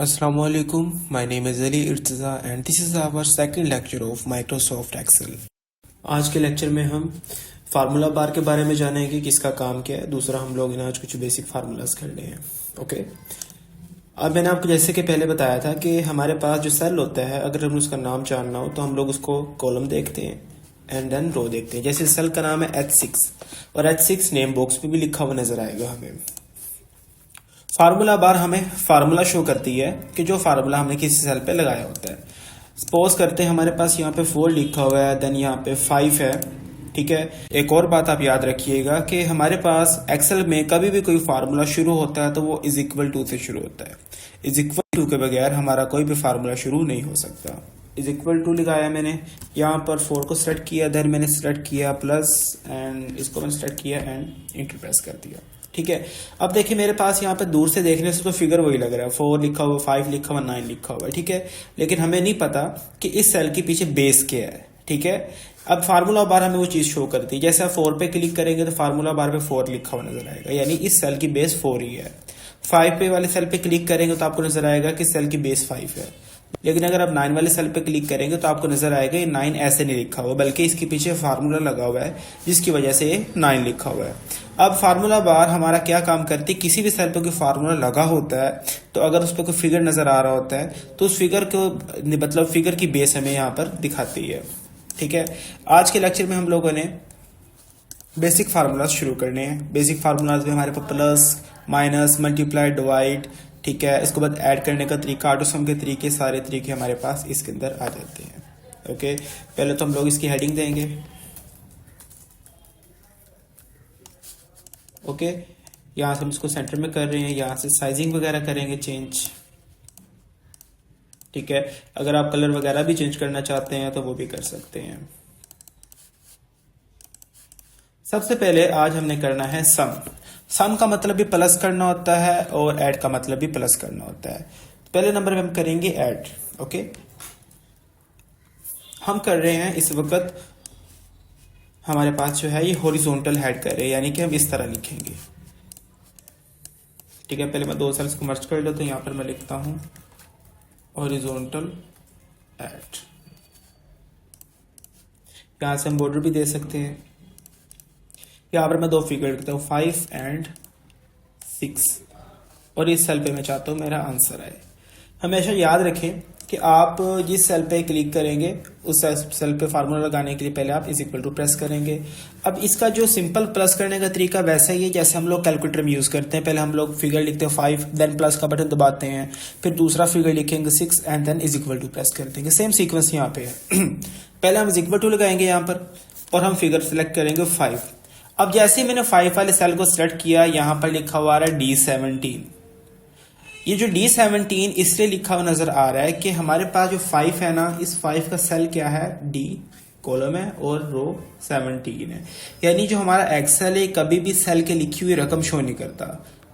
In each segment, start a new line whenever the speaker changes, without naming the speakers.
Assalamualaikum. My name is Ali Irtaza and this is our second lecture of Microsoft Excel. आज के lecture में हम formula बार के बारे में जानेंगे कि इसका काम क्या है। दूसरा हम लोग आज कुछ बेसिक फार्मूलाज करने हैं। ओके, अब मैंने आपको जैसे कि पहले बताया था कि हमारे पास जो सेल होता है, अगर हमें उसका नाम जानना हो तो हम लोग उसको कॉलम देखते हैं एंड देन रो देखते हैं। जैसे सेल का नाम है H6 और H6 नेम बॉक्स पे भी लिखा हुआ नजर आएगा हमें। फार्मूला बार हमें फार्मूला शो करती है कि जो फार्मूला हमने किसी सेल पे लगाया होता है। सपोज करते हैं हमारे पास यहाँ पे 4 लिखा हुआ है, देन यहाँ पे 5 है। ठीक है, एक और बात आप याद रखिएगा कि हमारे पास एक्सेल में कभी भी कोई फार्मूला शुरू होता है तो वो इज इक्वल टू से शुरू होता है। इज इक्वल टू के बगैर हमारा कोई भी फार्मूला शुरू नहीं हो सकता। इज इक्वल टू लगाया मैंने, यहाँ पर 4 को सेलेक्ट किया, देन मैंने सेलेक्ट किया प्लस एंड इसको मैंने सेलेक्ट किया एंड इंटर प्रेस कर दिया। ठीक है, अब देखिए मेरे पास यहाँ पे दूर से देखने से तो फिगर वही लग रहा है, 4 लिखा हुआ, 5 लिखा हुआ, 9 लिखा हुआ है। ठीक है, लेकिन हमें नहीं पता कि इस सेल के पीछे बेस क्या है। ठीक है, अब फार्मूला बार हमें वो चीज शो करती है। जैसे आप 4 पे क्लिक करेंगे तो फार्मूला बार पे 4 लिखा हुआ नजर आएगा, यानी इस सेल की बेस 4 ही है। 5 पे वाले सेल पे क्लिक करेंगे तो आपको नजर आएगा कि सेल की बेस 5 है। लेकिन अगर आप 9 वाले सेल पे क्लिक करेंगे तो आपको नजर आएगा ये 9 ऐसे नहीं लिखा हुआ, बल्कि इसके पीछे फार्मूला लगा हुआ है जिसकी वजह से ये 9 लिखा हुआ है। अब फार्मूला बार हमारा क्या काम करती है, किसी भी सेल पे कोई फार्मूला लगा होता है तो अगर उस पर कोई फिगर नजर आ रहा होता है तो उस फिगर को मतलब फिगर की बेस हमें यहाँ पर दिखाती है। ठीक है, आज के लेक्चर में हम लोगों ने बेसिक फार्मूलाज शुरू करने हैं। बेसिक फार्मूलाज में हमारे पास प्लस, माइनस, मल्टीप्लाई, डिवाइड, ठीक है, इसके बाद ऐड करने का तरीका, ऑटो सम के तरीके, सारे तरीके हमारे पास इसके अंदर आ जाते हैं। ओके, पहले तो हम लोग इसकी हेडिंग देंगे। ओके, यहाँ से हम इसको सेंटर में कर रहे हैं, यहाँ से साइजिंग वगैरह करेंगे चेंज। ठीक है, अगर आप कलर वगैरह भी चेंज करना चाहते हैं तो वो भी कर सकते हैं। सबसे पहले आज हमने करना है सम। सम का मतलब भी प्लस करना होता है और ऐड का मतलब भी प्लस करना होता है। पहले नंबर में हम करेंगे ऐड। ओके, हम कर रहे हैं इस वक्त, हमारे पास जो है ये हॉरिजॉन्टल हेड कर रहे हैं, यानी कि हम इस तरह लिखेंगे। ठीक है, पहले मैं 2 सेल्स को मर्ज कर लेता हूं। यहां पर मैं लिखता हूं हॉरिजॉन्टल ऐड। यहां से हम बॉर्डर भी दे सकते हैं। यहाँ पर मैं 2 फिगर लिखता हूँ, 5 एंड 6, और इस सेल पे मैं चाहता हूँ मेरा आंसर आए। हमेशा याद रखें कि आप जिस सेल पे क्लिक करेंगे उस सेल पे फार्मूला लगाने के लिए पहले आप इज इक्वल टू प्रेस करेंगे। अब इसका जो सिंपल प्लस करने का तरीका वैसा ही है जैसे हम लोग कैलकुलेटर में यूज करते हैं। पहले हम लोग फिगर लिखते हैं 5, देन प्लस का बटन दबाते हैं, फिर दूसरा फिगर लिखेंगे 6 and then is equal to press कर देंगे। सेम सीक्वेंस यहाँ पे है। पहले हम इज इक्वल टू लगाएंगे यहाँ पर और हम फिगर सिलेक्ट करेंगे 5। अब जैसे ही मैंने 5 वाले सेल को सिलेक्ट किया, यहां पर लिखा हुआ आ रहा है D17। ये जो D17 इसलिए लिखा हुआ नजर आ रहा है कि हमारे पास जो 5 है ना, इस 5 का सेल क्या है, D कॉलम है और रो 17 है। यानी जो हमारा एक्सेल है कभी भी सेल के लिखी हुई रकम शो नहीं करता,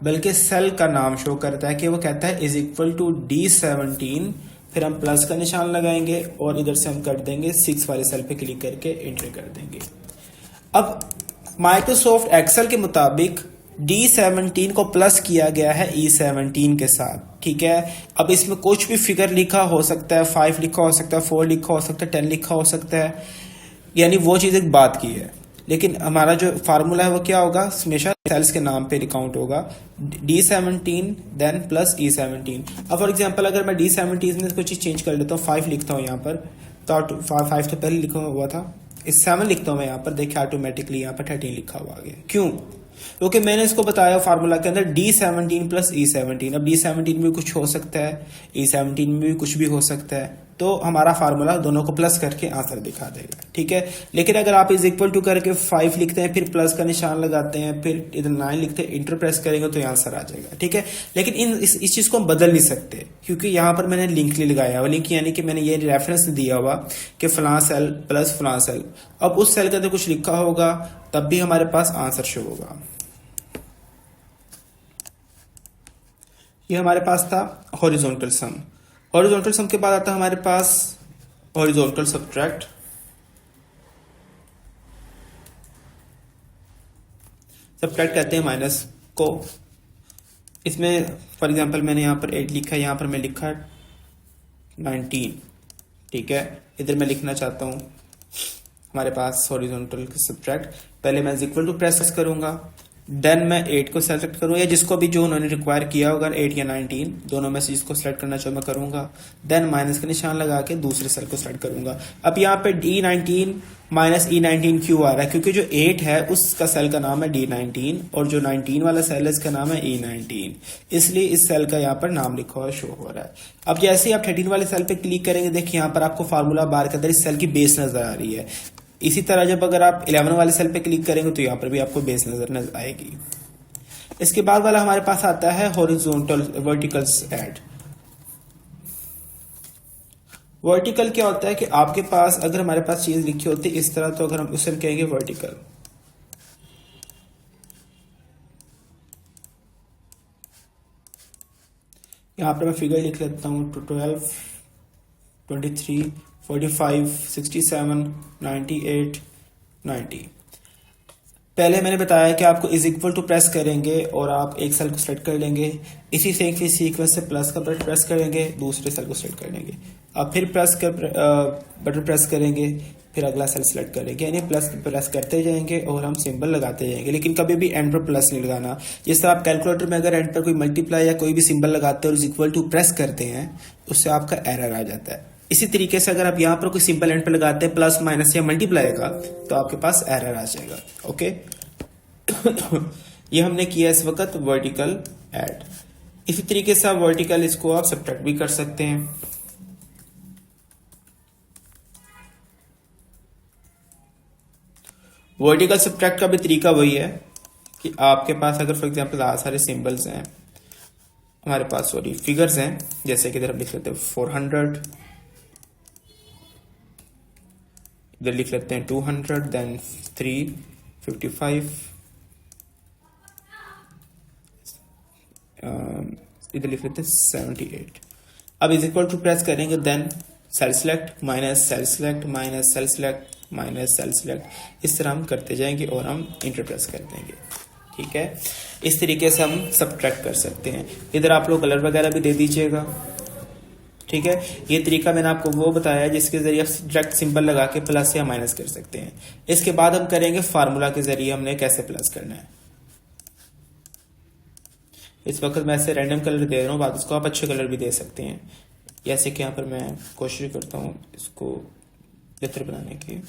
बल्कि सेल का नाम शो करता है कि वो कहता है इज इक्वल टू D17। फिर हम प्लस का निशान लगाएंगे और इधर से हम कर देंगे 6 वाले सेल पे क्लिक करके एंटर कर देंगे। अब माइक्रोसॉफ्ट एक्सेल के मुताबिक D17 को प्लस किया गया है E17 के साथ। ठीक है, अब इसमें कुछ भी फिगर लिखा हो सकता है, 5 लिखा हो सकता है, 4 लिखा हो सकता है, 10 लिखा हो सकता है, यानी वो चीज एक बात की है। लेकिन हमारा जो फार्मूला है वो क्या होगा, हमेशा सेल्स के नाम पे काउंट होगा, D17 देन प्लस E17। अब फॉर एग्जांपल अगर मैं D17 में कुछ चीज चेंज कर लेता हूँ, 5 लिखता हूँ यहाँ पर, तो 5 तो पहले लिखा हुआ था, इस 7 लिखता हूं मैं यहाँ पर, देखिए ऑटोमेटिकली यहाँ पर 13 लिखा हुआ आ गया। क्यों? क्योंकि मैंने इसको बताया फार्मूला के अंदर D17 प्लस E17। अब D17 में कुछ हो सकता है, E17 में भी कुछ भी हो सकता है, तो हमारा फार्मूला दोनों को प्लस करके आंसर दिखा देगा। ठीक है, लेकिन अगर आप इज इक्वल टू करके 5 लिखते हैं, फिर प्लस का निशान लगाते हैं, फिर इधर 9 लिखते हैं, इंटर प्रेस करेंगे तो आंसर आ जाएगा। ठीक है, लेकिन इस चीज को हम बदल नहीं सकते क्योंकि यहाँ पर मैंने लिंक नहीं लगाया हुआ। लिंक यानी कि मैंने ये रेफरेंस दिया हुआ कि फलां सेल प्लस फलां सेल। अब उस सेल के अंदर कुछ लिखा होगा तब भी हमारे पास आंसर शो होगा। ये हमारे पास था हॉरिजॉन्टल सम। हॉरिजॉन्टल सम के बाद आता है हमारे पास हॉरिजॉन्टल सब्ट्रैक्ट। सब्ट्रैक्ट कहते हैं माइनस को, इसमें फॉर एग्जांपल मैंने यहाँ पर 8 लिखा है, यहाँ पर मैं लिखा 19, ठीक है। इधर मैं लिखना चाहता हूँ हमारे पास हॉरिजॉन्टल सब्ट्रैक्ट, पहले मैं इक्वल टू प्रेस करूंगा, देन मैं 8 को सेलेक्ट करूंगा, या जिसको भी जो उन्होंने रिक्वायर किया होगा 8 या 19 दोनों में से जिसको सेलेक्ट करना चाहो मैं करूंगा, देन माइनस का निशान लगा के दूसरे सेल को सेलेक्ट करूंगा। अब यहाँ पे D19 माइनस E19 क्यों आ रहा है, क्योंकि जो 8 है उसका सेल का नाम है D19 और जो 19 वाला सेल है इसका नाम है E19, इसलिए इस सेल का यहाँ पर नाम लिखा हुआ शो हो रहा है। अब जैसे ही आप 13 वाले सेल पे क्लिक करेंगे, देखिए यहाँ पर आपको फार्मूला बार के अंदर इस सेल की बेस नजर आ रही है। इसी तरह जब अगर आप 11 वाले सेल पे क्लिक करेंगे तो यहाँ पर भी आपको बेस नजर आएगी। इसके बाद वाला हमारे पास आता है हॉरिजॉन्टल वर्टिकल्स ऐड। वर्टिकल क्या होता है कि आपके पास अगर हमारे पास चीज लिखी होती है इस तरह, तो अगर हम उसे कहेंगे वर्टिकल। यहां पर मैं फिगर लिख लेता हूं 12, 23, 45, 67, 98, 90। पहले मैंने बताया कि आपको इज इक्वल टू प्रेस करेंगे और आप एक सेल को सेलेक्ट कर लेंगे, इसी से सीक्वेंस से प्लस का बटन प्रेस करेंगे, दूसरे सेल को सेलेक्ट कर लेंगे, अब फिर बटन प्रेस करेंगे, फिर अगला सेल सेलेक्ट करेंगे, यानी प्लस प्रेस करते जाएंगे और हम सिंबल लगाते जाएंगे, लेकिन कभी भी एंड पर प्लस नहीं लगाना। जिस तरह आप कैलकुलेटर में अगर एंड पर कोई मल्टीप्लाई या कोई भी सिंबल लगाते हैं और इज इक्वल टू प्रेस करते हैं, उससे आपका एरर आ जाता है। इसी तरीके से अगर आप यहाँ पर कोई सिंपल एंड पे लगाते हैं प्लस माइनस या मल्टीप्लाई का, तो आपके पास एरर आ जाएगा। ओके ये हमने किया इस वक्त वर्टिकल ऐड। इसी तरीके से आप वर्टिकल इसको आप सब्ट्रैक्ट भी कर सकते हैं। वर्टिकल सब्ट्रैक्ट का भी तरीका वही है कि आपके पास अगर फॉर एग्जांपल बहुत सारे सिंबल्स हैं हमारे पास, सॉरी फिगर्स हैं, जैसे कि इधर हम लिख लेते हैं 400, इधर लिख लेते हैं 200, देन 355, इधर लिख लेते हैं 78। अब इज इक्वल टू प्रेस करेंगे, then cell select minus cell select minus cell select minus cell select, इस तरह हम करते जाएंगे और हम इंटर प्रेस कर देंगे। ठीक है, इस तरीके से हम सब्ट्रैक्ट कर सकते हैं। इधर आप लोग कलर वगैरह भी दे दीजिएगा। ठीक है, ये तरीका मैंने आपको वो बताया जिसके जरिए आप डायरेक्ट सिंबल लगा के प्लस या माइनस कर सकते हैं। इसके बाद हम करेंगे फार्मूला के जरिए हमने कैसे प्लस करना है। इस वक्त मैं ऐसे रैंडम कलर दे रहा हूँ, बाद इसको आप अच्छे कलर भी दे सकते हैं। जैसे कि यहाँ पर मैं कोशिश करता हूँ इसको बेहतर बनाने की।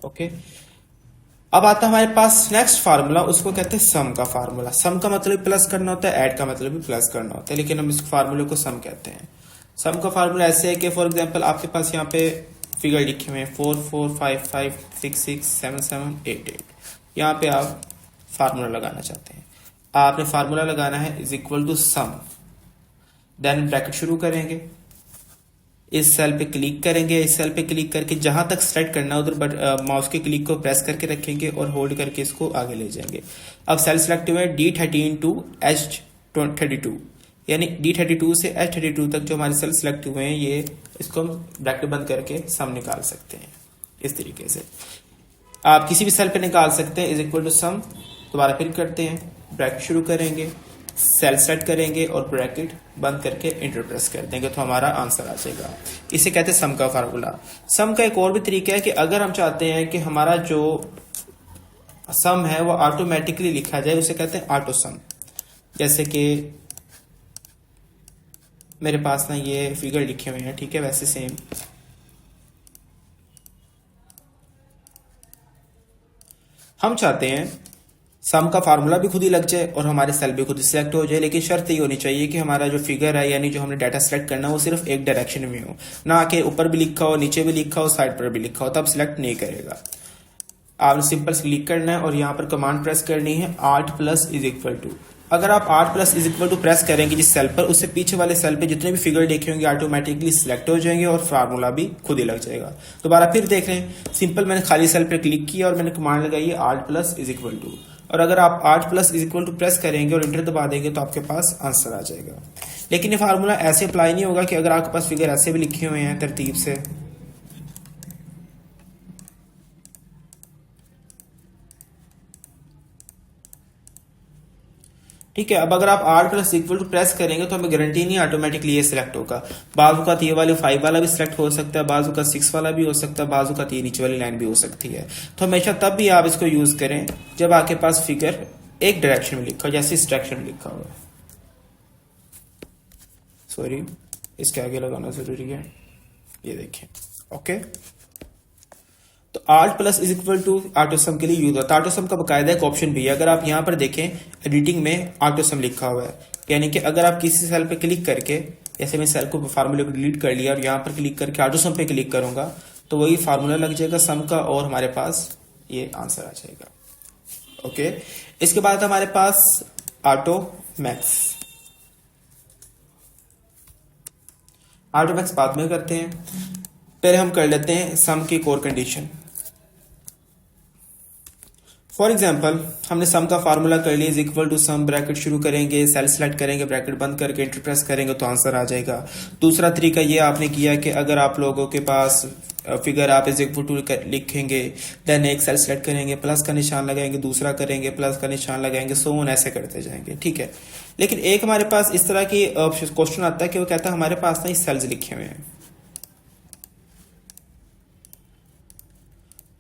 ओके, अब आता है हमारे पास नेक्स्ट फार्मूला, उसको कहते हैं सम का फार्मूला। सम का मतलब प्लस करना होता है, ऐड का मतलब भी प्लस करना होता है, लेकिन हम इस फार्मूले को सम कहते हैं। सम का फार्मूला ऐसे है कि फॉर एग्जांपल आपके पास यहाँ पे फिगर लिखे हुए हैं 4 4 5 5 6 6 7 7 8 8। यहाँ पे आप फार्मूला लगाना चाहते हैं, आपने फार्मूला लगाना है is equal to sum, then bracket शुरू करेंगे, इस सेल पे क्लिक करेंगे, इस सेल पे क्लिक करके जहां तक सेलेक्ट करना है उधर माउस के क्लिक को प्रेस करके रखेंगे और होल्ड करके इसको आगे ले जाएंगे। अब सेल सेलेक्ट हुए D13 टू H32, यानी D32 से H32 तक जो हमारे सेल सेलेक्ट हुए हैं, ये इसको हम ब्रैकेट बंद करके सम निकाल सकते हैं। इस तरीके से आप किसी भी सेल पे निकाल सकते हैं। इज इक्वल टू सम, दोबारा फिर करते हैं, ब्रैकेट शुरू करेंगे, सेल सेलेक्ट करेंगे और ब्रैकेट बंद करके इंटर प्रेस कर देंगे, तो हमारा आंसर आ जाएगा। इसे कहते हैं सम का फार्मूला। सम का एक और भी तरीका है कि अगर हम चाहते हैं कि हमारा जो सम है वो ऑटोमेटिकली लिखा जाए, उसे कहते हैं ऑटो सम। जैसे कि मेरे पास ना ये फिगर लिखे हुए हैं, ठीक है, वैसे सेम हम चाहते हैं सम का फार्मूला भी खुद ही लग जाए और हमारे सेल भी खुद ही सिलेक्ट हो जाए, लेकिन शर्त ये होनी चाहिए कि हमारा जो फिगर है यानी जो हमने डाटा सेलेक्ट करना है वो सिर्फ एक डायरेक्शन में हो, ना कि ऊपर भी लिखा हो, नीचे भी लिखा हो, साइड पर भी लिखा हो, तब सिलेक्ट नहीं करेगा। आपने सिंपल क्लिक करना है और यहाँ पर कमांड प्रेस करनी है Alt plus is equal to. अगर आप Alt plus is equal to press करेंगे जिस सेल पर, उससे पीछे वाले सेल पे जितने भी फिगर देखे होंगे ऑटोमेटिकली सिलेक्ट हो जाएंगे और फार्मूला भी खुद ही लग जाएगा। दोबारा फिर देख रहे हैं, सिंपल मैंने खाली सेल पर क्लिक किया और मैंने कमांड लगाई है Alt plus is equal to, और अगर आप Alt plus is equal to press करेंगे और इंटर दबा देंगे तो आपके पास आंसर आ जाएगा। लेकिन ये फार्मूला ऐसे अप्लाई नहीं होगा कि अगर आपके पास फिगर ऐसे भी लिखे हुए हैं तरतीब से, ठीक है। अब अगर आप Alt plus equal to press करेंगे तो हमें गारंटी नहीं ऑटोमेटिकली ये सिलेक्ट होगा। बाजू का ये वाले 5 वाला भी सिलेक्ट हो सकता है, बाजू का 6 वाला भी हो सकता है, बाजू का ये नीचे वाली लाइन भी हो सकती है। तो हमेशा तब भी आप इसको यूज करें जब आपके पास फिगर एक डायरेक्शन में लिखा हो, जैसे इस डायरेक्शन में लिखा हुआ है। सॉरी, इसके आगे लगाना जरूरी है, ये देखें। ओके, तो alt plus is equal to autosum के लिए यूज होता है। आर्टोसम का बकायदा एक ऑप्शन भी है। अगर आप यहां पर देखें एडिटिंग में आर्टोसम लिखा हुआ है, यानी कि अगर आप किसी सेल पे क्लिक करके, जैसे मैं सेल को फार्मूले को डिलीट कर लिया और यहां पर क्लिक करके आर्टोसम पे क्लिक करूंगा तो वही फार्मूला लग जाएगा सम का और हमारे पास ये आंसर आ जाएगा। ओके, इसके बाद हमारे पास ऑटो मैक्स। ऑटो मैक्स बाद में करते हैं, पहले हम कर लेते हैं सम की कोर कंडीशन। फॉर एग्जाम्पल हमने सम का फार्मूला कर लिया, is equal to sum, bracket शुरू करेंगे, सेल सेलेक्ट करेंगे, ब्रैकेट बंद करके एंटर प्रेस करेंगे तो आंसर आ जाएगा। दूसरा तरीका ये आपने किया कि अगर आप लोगों के पास फिगर आप इज इक्वल टू लिखेंगे, देन एक सेल सेलेक्ट करेंगे, प्लस का निशान लगाएंगे, दूसरा करेंगे, प्लस का निशान लगाएंगे, सो ऑन ऐसे करते जाएंगे। ठीक है, लेकिन एक हमारे पास इस तरह की क्वेश्चन आता है कि वो कहता है हमारे पास ना सेल्स लिखे हुए हैं।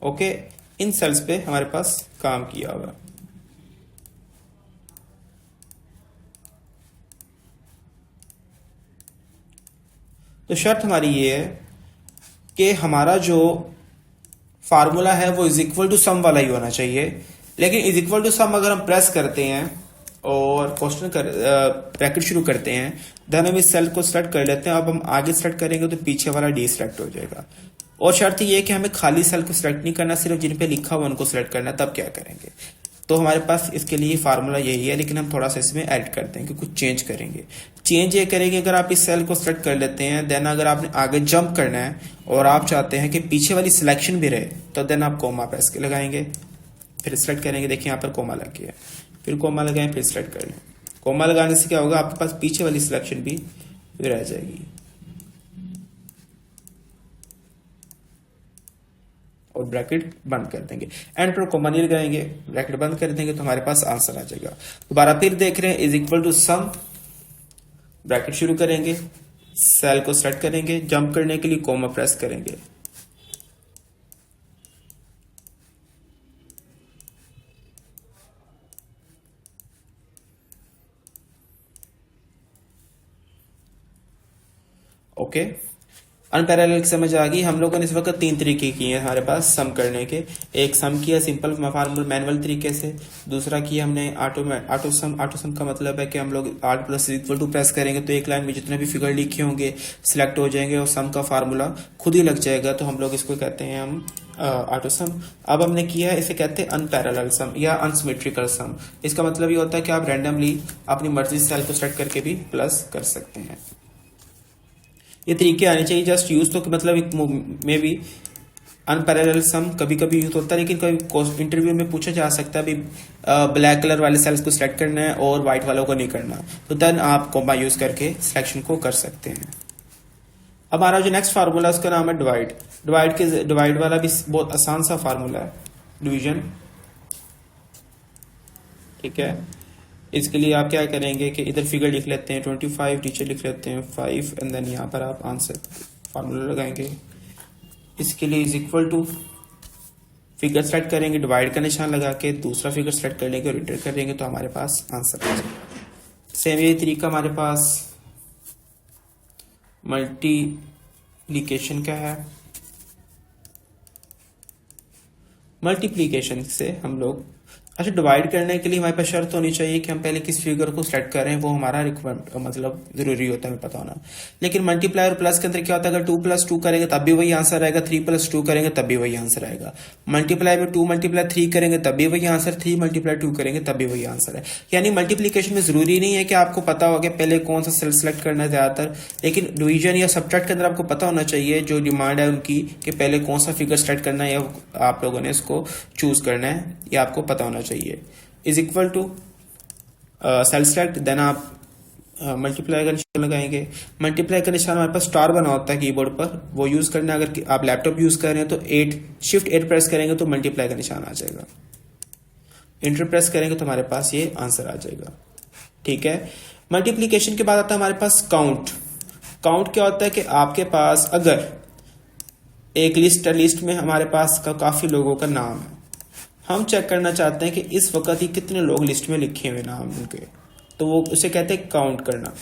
ओके, इन सेल्स पे हमारे पास काम किया हुआ। तो शर्त हमारी ये है कि हमारा जो फार्मूला है वो इज इक्वल टू सम वाला ही होना चाहिए। लेकिन इज इक्वल टू सम अगर हम प्रेस करते हैं और क्वेश्चन ब्रैकेट शुरू करते हैं, देन हम इस सेल को सिलेक्ट कर लेते हैं। अब हम आगे सिलेक्ट करेंगे तो पीछे वाला डी सिलेक्ट हो जाएगा। और शर्त ये है कि हमें खाली सेल को सिलेक्ट नहीं करना, सिर्फ जिन पे लिखा हुआ उनको सिलेक्ट करना है। तब क्या करेंगे, तो हमारे पास इसके लिए फार्मूला यही है, लेकिन हम थोड़ा सा इसमें ऐड करते हैं कि कुछ चेंज करेंगे। चेंज ये करेंगे, अगर आप इस सेल को सिलेक्ट कर लेते हैं, देन अगर आपने आगे जंप करना है और आप चाहते हैं कि पीछे वाली सिलेक्शन भी रहे, तो देन आप कोमा प्रेस के लगाएंगे, फिर सिलेक्ट करेंगे। देखिए यहाँ पर कोमा लग गया, फिर कोमा लगाएं, फिर सिलेक्ट कर लें। कोमा लगाने से क्या होगा, आपके पास पीछे वाली सिलेक्शन भी रह जाएगी। और ब्रैकेट बंद कर देंगे, एंड पर कोमा नहीं लगाएंगे, ब्रैकेट बंद कर देंगे तो हमारे पास आंसर आ जाएगा। दोबारा फिर देख रहे हैं, is equal to sum, bracket शुरू करेंगे, सेल को सेलेक्ट करेंगे, जंप करने के लिए कोमा प्रेस करेंगे। ओके, अनपैरेलल की समझ आ गई। हम लोगों ने इस वक्त 3 तरीके किए हैं हमारे पास सम करने के। एक सम किया सिंपल फार्मूला मैनुअल तरीके से, दूसरा किया हमने ऑटो सम का मतलब है कि हम लोग Alt plus equal to press करेंगे तो एक लाइन में जितने भी फिगर लिखे होंगे सिलेक्ट हो जाएंगे और सम का फार्मूला खुद ही लग जाएगा, तो हम लोग इसको कहते हैं हम ऑटो सम। अब हमने किया है, इसे कहते हैं अनपैरेलल सम या अनसिमेट्रिकल सम। इसका मतलब ये होता है कि आप रैंडमली अपनी मर्जी से सेल को सेलेक्ट करके भी प्लस कर सकते हैं। ये तरीके आने चाहिए, जस्ट यूज तो मतलब मे बी अनपैरेलल सम कभी कभी यूज होता है, लेकिन कभी इंटरव्यू में पूछा जा सकता है भी ब्लैक कलर वाले सेल्स को सिलेक्ट करना है और व्हाइट वालों को नहीं करना, तो देन आप कोमा यूज करके सिलेक्शन को कर सकते हैं। अब हमारा जो नेक्स्ट फार्मूला उसका नाम है डिवाइड वाला भी बहुत आसान सा फार्मूला है, डिवीजन। ठीक है, इसके लिए आप क्या करेंगे कि इधर फिगर लिख लेते हैं 25, नीचे लिख लेते हैं 5, एंड देन यहाँ पर आप आंसर फार्मूला लगाएंगे। इसके लिए is equal to figure select करेंगे, डिवाइड का निशान लगा के दूसरा फिगर सेलेक्ट कर लेंगे और एंटर कर देंगे तो हमारे पास आंसर आ जाएगा। सेम यही तरीका हमारे पास मल्टीप्लीकेशन का है। मल्टीप्लीकेशन से हम लोग डिवाइड करने के लिए हमारे पास शर्त होनी चाहिए कि हम पहले किस फिगर को सेलेक्ट कर रहे हैं, वो हमारा रिक्वायरमेंट मतलब जरूरी होता है हमें पता होना। लेकिन मल्टीप्लाई और प्लस के अंदर क्या होता है, अगर 2 + 2 करेंगे तब भी वही आंसर आएगा, 3 + 2 करेंगे तब भी वही आंसर आएगा। मल्टीप्लाई में 2 × 3 करेंगे तब भी वही आंसर, 3 × 2 करेंगे तब भी वही आंसर है। यानी मल्टीप्लीकेशन में जरूरी नहीं है कि आपको पता होगा पहले कौन सा सेल सेलेक्ट करना है ज्यादातर, लेकिन डिवीजन या सब्ट्रैक्ट के अंदर आपको पता होना चाहिए जो डिमांड है उनकी कि पहले कौन सा फिगर सेलेक्ट करना है या आप लोगों ने इसको चूज करना है, ये आपको पता होना चाहिए। Is equal to cell select, then आप मल्टीप्लाई का निशान लगाएंगे। मल्टीप्लाई का निशान हमारे पास स्टार बना होता है कीबोर्ड पर, वो यूज करना है। अगर आप लैपटॉप यूज कर रहे हैं तो शिफ्ट 8 प्रेस करेंगे तो मल्टीप्लाई का निशान आ जाएगा, इंटर प्रेस करेंगे तो हमारे पास ये आंसर आ जाएगा। ठीक है। मल्टीप्लीकेशन के बाद आता है हमारे पास काउंट। काउंट क्या होता है कि आपके पास अगर एक लिस्ट में हमारे पास काफी लोगों का नाम है, हम चेक करना चाहते हैं कि इस वक्त ही कितने लोग लिस्ट में लिखे हुए नाम उनके, तो वो उसे कहते हैं काउंट करना।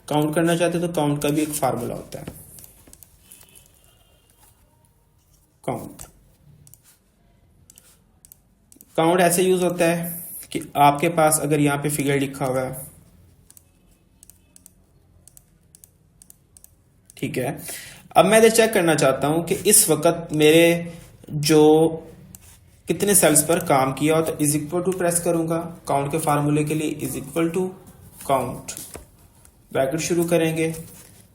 काउंट करना चाहते हैं तो काउंट का भी एक फार्मूला होता है, काउंट। काउंट ऐसे यूज होता है कि आपके पास अगर यहां पे फिगर लिखा हुआ है, ठीक है, अब मैं इधर चेक करना चाहता हूं कि इस वक्त मेरे जो कितने सेल्स पर काम किया हो, तो इज इक्वल टू प्रेस करूंगा काउंट के फार्मूले के लिए, is equal to count, bracket शुरू करेंगे,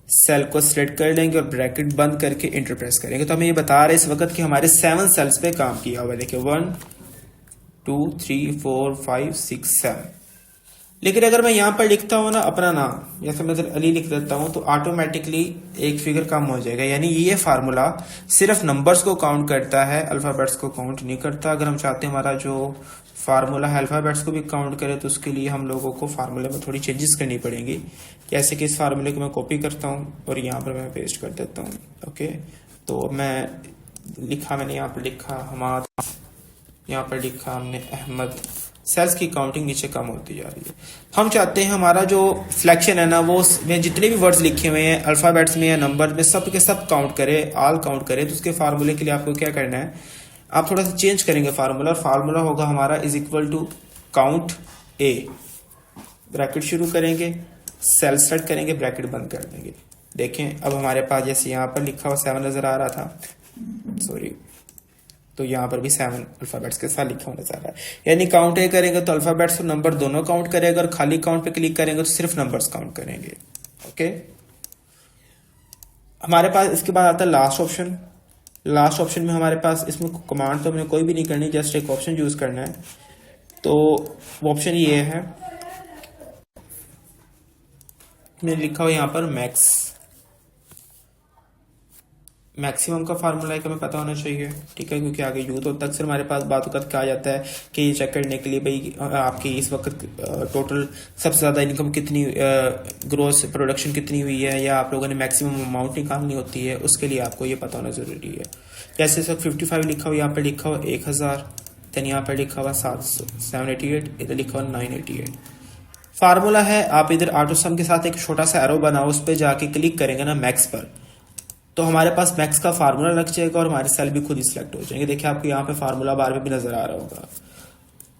सेल को सिलेक्ट कर लेंगे और ब्रैकेट बंद करके इंटर प्रेस करेंगे। तो हमें ये बता रहे हैं इस वक्त कि हमारे 7 सेल्स पे काम किया हुआ है। देखिए 1 2 3 4 5 6 7। लेकिन अगर मैं यहां पर लिखता हूं ना अपना नाम, जैसे मैं अली लिख देता हूं, तो ऑटोमेटिकली एक फिगर कम हो जाएगा। यानी ये फार्मूला सिर्फ नंबर्स को काउंट करता है, अल्फाबेट्स को काउंट नहीं करता। अगर हम चाहते हैं हमारा जो फार्मूला है अल्फाबेट्स को भी काउंट करे, तो उसके लिए हम लोगों को फार्मूले में थोड़ी चेंजेस करनी पड़ेंगी। जैसे कि इस फार्मूले को मैं कॉपी करता हूं और यहाँ पर मैं पेस्ट कर देता हूँ। ओके, तो मैंने यहाँ पर लिखा हमाद, यहाँ पर लिखा हमने अहमद। सेल्स की काउंटिंग नीचे कम होती जा रही है। हम चाहते हैं हमारा जो सिलेक्शन है ना, वो में जितने भी वर्ड्स लिखे हुए हैं अल्फाबेट्स में या नंबर में, सब के सब काउंट करे, ऑल काउंट करे। तो उसके फार्मूले के लिए आपको क्या करना है, आप थोड़ा सा चेंज करेंगे फार्मूला, और फार्मूला होगा हमारा is equal to count A, bracket शुरू करेंगे, सेल सेलेक्ट करेंगे, ब्रैकेट बंद कर देंगे। देखें अब हमारे पास जैसे यहाँ पर लिखा हुआ 7 नजर आ रहा था, सॉरी, तो यहाँ पर भी 7 अल्फाबेट्स के साथ लिखा हुआ नजर आ रहा है। यानी काउंट ए करेंगे तो अल्फाबेट्स और नंबर दोनों काउंट करेगा, और खाली काउंट पे क्लिक करेंगे तो सिर्फ नंबर्स काउंट करेंगे। ओके, हमारे पास इसके बाद आता है लास्ट ऑप्शन। लास्ट ऑप्शन में हमारे पास, इसमें कमांड तो हमने कोई भी नहीं करनी, जस्ट एक ऑप्शन यूज करना है। तो वो ऑप्शन ये है, मैंने लिखा हुआ यहाँ पर मैक्सिमम का फार्मूला है कि हमें पता होना चाहिए, ठीक है, क्योंकि आगे यूज होता है। अक्सर हमारे पास बात वक्त क्या आ जाता है कि ये चेक करने के लिए भाई आपकी इस वक्त टोटल सबसे ज्यादा इनकम कितनी, ग्रोस प्रोडक्शन कितनी हुई है, या आप लोगों ने मैक्सिमम अमाउंट निकालनी होती है, उसके लिए आपको ये पता होना जरूरी है। जैसे सर 55 लिखा हुआ, यहाँ पर लिखा हुआ 1000, देन यहाँ पर लिखा हुआ 788, इधर लिखा हुआ 988। फार्मूला है, आप इधर ऑटो सम के साथ एक छोटा सा एरो बनाओ, उस पर जाके क्लिक करेंगे ना मैक्स पर, तो हमारे पास मैक्स का फार्मूला लग जाएगा और हमारे सेल भी खुद ही सिलेक्ट हो जाएंगे। देखिए आपको यहाँ पे फार्मूला बार में भी नजर आ रहा होगा।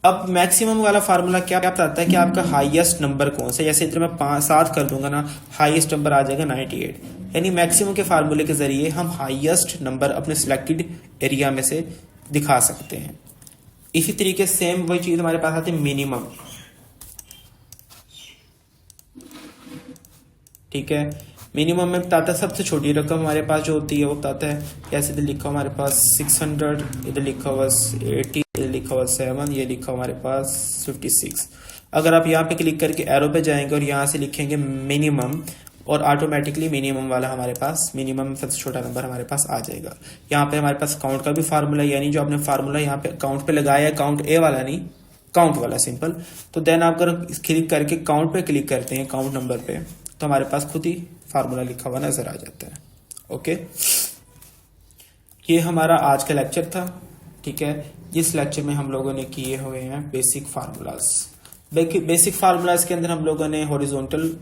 अब मैक्सिमम वाला फार्मूला क्या बताता है कि आपका हाईएस्ट नंबर कौन सा, जैसे इधर मैं 7 कर दूंगा ना, हाईएस्ट नंबर आ जाएगा 98। यानी मैक्सिमम के फार्मूले के जरिए हम हाईएस्ट नंबर अपने सिलेक्टेड एरिया में से दिखा सकते हैं। इसी तरीके सेम वही चीज हमारे पास आती है मिनिमम, ठीक है। मिनिमम में बताता है सबसे छोटी रकम हमारे पास जो होती है वो बताता है, जैसे इधर लिखा हमारे पास 600, इधर लिखा हुआ 80, इधर लिखा हुआ 7, ये लिखा हमारे पास 56। अगर आप यहाँ पे क्लिक करके एरो पे जाएंगे और यहाँ से लिखेंगे मिनिमम, और ऑटोमेटिकली मिनिमम वाला हमारे पास, मिनिमम सबसे छोटा नंबर हमारे पास आ जाएगा। यहाँ पे हमारे पास काउंट का भी फार्मूला, यानी जो आपने फार्मूला यहाँ पे काउंट पे लगाया है, काउंट ए वाला नहीं, काउंट वाला सिंपल, तो देन आप अगर क्लिक करके काउंट पे क्लिक करते हैं, काउंट नंबर पे, तो हमारे पास खुद ही फार्मूला लिखा हुआ नजर आ जाता है। ओके, ये हमारा आज का लेक्चर था, ठीक है। जिस लेक्चर में हम लोगों ने किए हुए हैं बेसिक फार्मूलाज। बेसिक फार्मूलाज के अंदर हम लोगों ने हॉरिजॉन्टल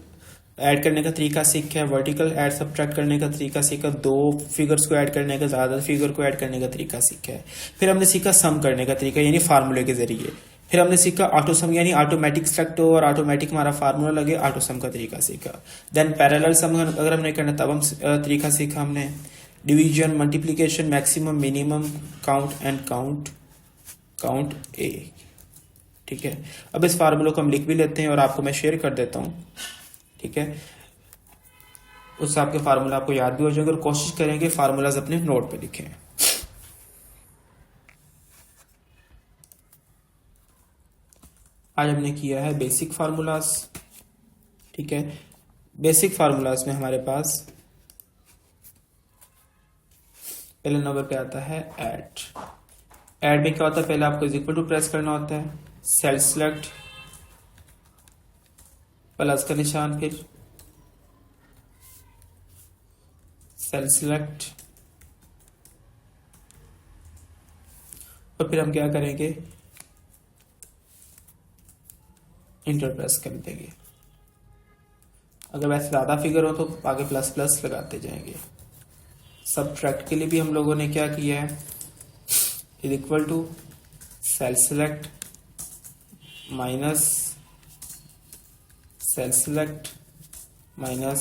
ऐड करने का तरीका सीखा है, वर्टिकल ऐड सब्ट्रैक्ट करने का तरीका सीखा, 2 फिगर्स को ऐड करने का, ज्यादा फिगर को ऐड करने का तरीका सीखा है। फिर हमने सीखा सम करने का तरीका, यानी फार्मूले के जरिए। फिर हमने सीखा ऑटो सम, यानी ऑटोमेटिक सेलेक्ट हो और ऑटोमेटिक हमारा फार्मूला लगे, ऑटो सम का तरीका सीखा। देन पैरेलल सम अगर हमने करना तब हम तरीका सीखा हमने, division, multiplication, maximum, minimum, count and count A, ठीक है। अब इस फार्मूले को हम लिख भी लेते हैं और आपको मैं शेयर कर देता हूं, ठीक है। उससे आपके फार्मूला आपको याद भी हो जाएगा, और कोशिश करेंगे फार्मूलाज अपने नोट पे लिखें। आज हमने किया है बेसिक फार्मूलाज, ठीक है। बेसिक फार्मूलाज में हमारे पास पहले नंबर पे आता है ऐड। ऐड में क्या होता है, पहले आपको इज इक्वल टू प्रेस करना होता है, सेल सेलेक्ट, प्लस का निशान, फिर सेल सिलेक्ट, और फिर हम क्या करेंगे, इंटर प्रेस कर देंगे। अगर वैसे ज्यादा फिगर हो तो आगे प्लस प्लस लगाते जाएंगे। सबट्रैक्ट के लिए भी हम लोगों ने क्या किया है, is equal to cell select minus cell select minus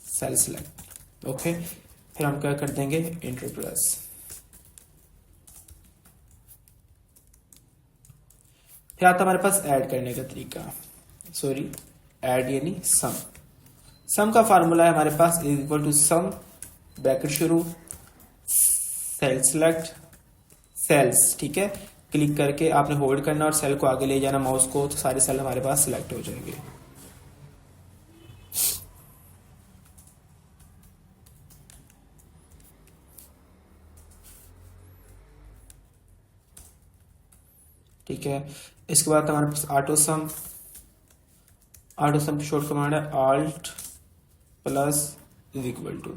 cell select. Okay, फिर हम क्या कर देंगे, इंटर प्रेस। फिर आता हमारे पास ऐड करने का तरीका, सॉरी ऐड यानी सम। सम का फार्मूला है हमारे पास is equal to sum bracket शुरू सेल सिलेक्ट सेल्स, ठीक है। क्लिक करके आपने होल्ड करना और सेल को आगे ले जाना माउस को, तो सारे सेल हमारे पास सिलेक्ट हो जाएंगे। ठीक है, इसके बाद हमारे पास ऑटो सम। ऑटो सम की शॉर्ट कमांड है Alt plus is equal to.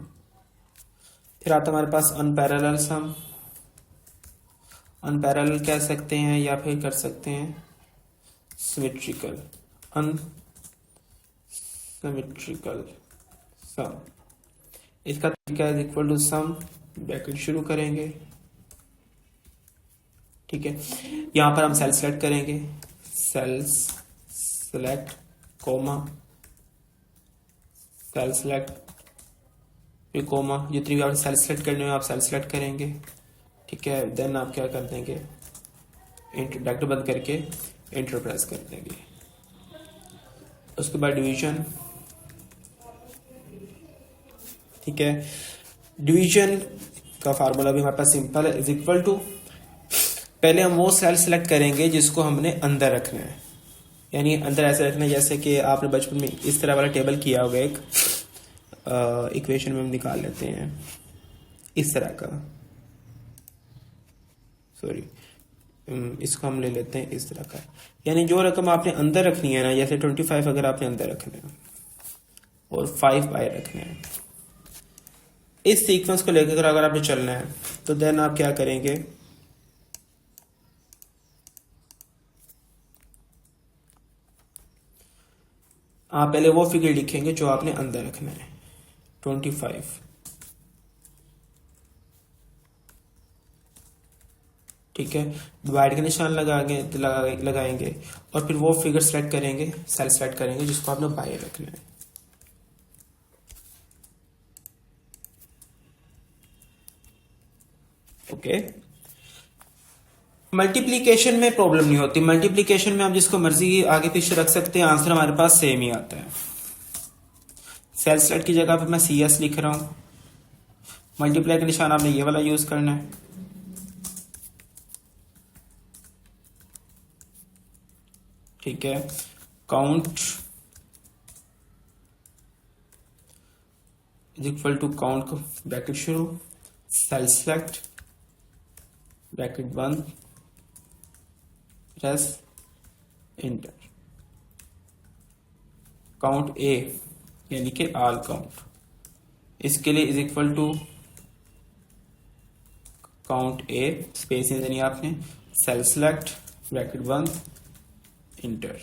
फिर आता हमारे पास अनपैरेलल सम। अनपैरेलल कह सकते हैं या फिर कर सकते हैं सिमेट्रिकल, अनसिमेट्रिकल सम। इसका तरीका is equal to sum bracket शुरू करेंगे, ठीक है। यहां पर हम सेल सेलेक्ट करेंगे, cells select comma cell select फिर कोमा, जितनी भी आप सेल सेलेक्ट करने में आप सेल सेलेक्ट करेंगे, ठीक है। देन आप क्या कर देंगे, ब्रैकेट बंद करके इंटर प्रेस कर देंगे। उसके बाद डिवीजन, ठीक है। डिवीजन का फार्मूला भी हमारे पास सिंपल है, इज इक्वल टू पहले हम वो सेल सेलेक्ट करेंगे जिसको हमने अंदर रखना है, यानी अंदर ऐसे रखना है जैसे कि आपने बचपन में इस तरह वाला टेबल किया होगा, एक इक्वेशन में हम निकाल लेते हैं इस तरह का, सॉरी इसको हम ले लेते हैं इस तरह का, यानी जो रकम आपने अंदर रखनी है ना, जैसे 25 अगर आपने अंदर रखना है और 5 बाहर रखना है, इस सीक्वेंस को लेकर अगर आपने चलना है तो देन आप क्या करेंगे, आप पहले वो फिगर लिखेंगे जो आपने अंदर रखना है 25, ठीक है। डिवाइड का निशान लगाएंगे और फिर वो फिगर सेलेक्ट करेंगे, सेल सेलेक्ट करेंगे जिसको आपने बाहर रखना है। ओके, मल्टीप्लीकेशन में प्रॉब्लम नहीं होती। मल्टीप्लीकेशन में आप जिसको मर्जी आगे पीछे रख सकते हैं, आंसर हमारे पास सेम ही आता है। सेल सेलेक्ट की जगह पे मैं CS लिख रहा हूं, मल्टीप्लाई का निशान आपने ये वाला यूज करना है, ठीक है। Count is equal to count को ब्रैकेट शुरू सेल सेलेक्ट ब्रैकेट बंद प्रेस इंटर, काउंट A यानी कि ऑल काउंट, इसके लिए is equal to count A space यानी आपने सेल सेलेक्ट ब्रैकेट बंद इंटर।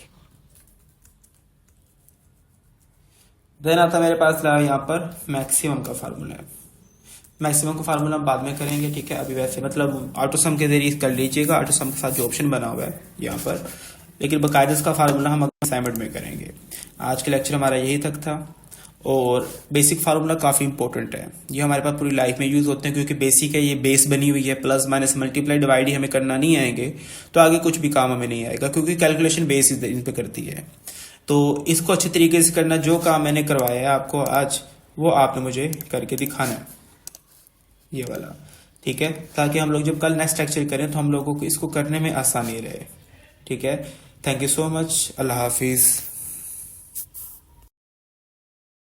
देन आता मेरे पास यहाँ पर मैक्सिमम का फार्मूला है। मैक्सिमम का फार्मूला हम बाद में करेंगे, ठीक है। अभी वैसे मतलब ऑटो सम के जरिए कर लीजिएगा, ऑटो सम के साथ जो ऑप्शन बना हुआ है यहाँ पर, लेकिन बाकायदा इसका फार्मूला हम असाइनमेंट में करेंगे। आज के लेक्चर हमारा यही तक था, और बेसिक फार्मूला काफी इंपॉर्टेंट है, ये हमारे पास पूरी लाइफ में यूज होते हैं, क्योंकि बेसिक है, ये बेस बनी हुई है, प्लस माइनस मल्टीप्लाई डिवाइड ही हमें करना नहीं आएंगे तो आगे कुछ भी काम हमें नहीं आएगा, क्योंकि कैलकुलेशन बेस इन पे करती है। तो इसको अच्छे तरीके से करना, जो काम मैंने करवाया है आपको आज वो आपने मुझे करके दिखाना है, ये वाला, ठीक है, ताकि हम लोग जब कल नेक्स्ट लेक्चर करें तो हम लोगों को इसको करने में आसानी रहे, ठीक है। Thank you so much, Allah Hafiz.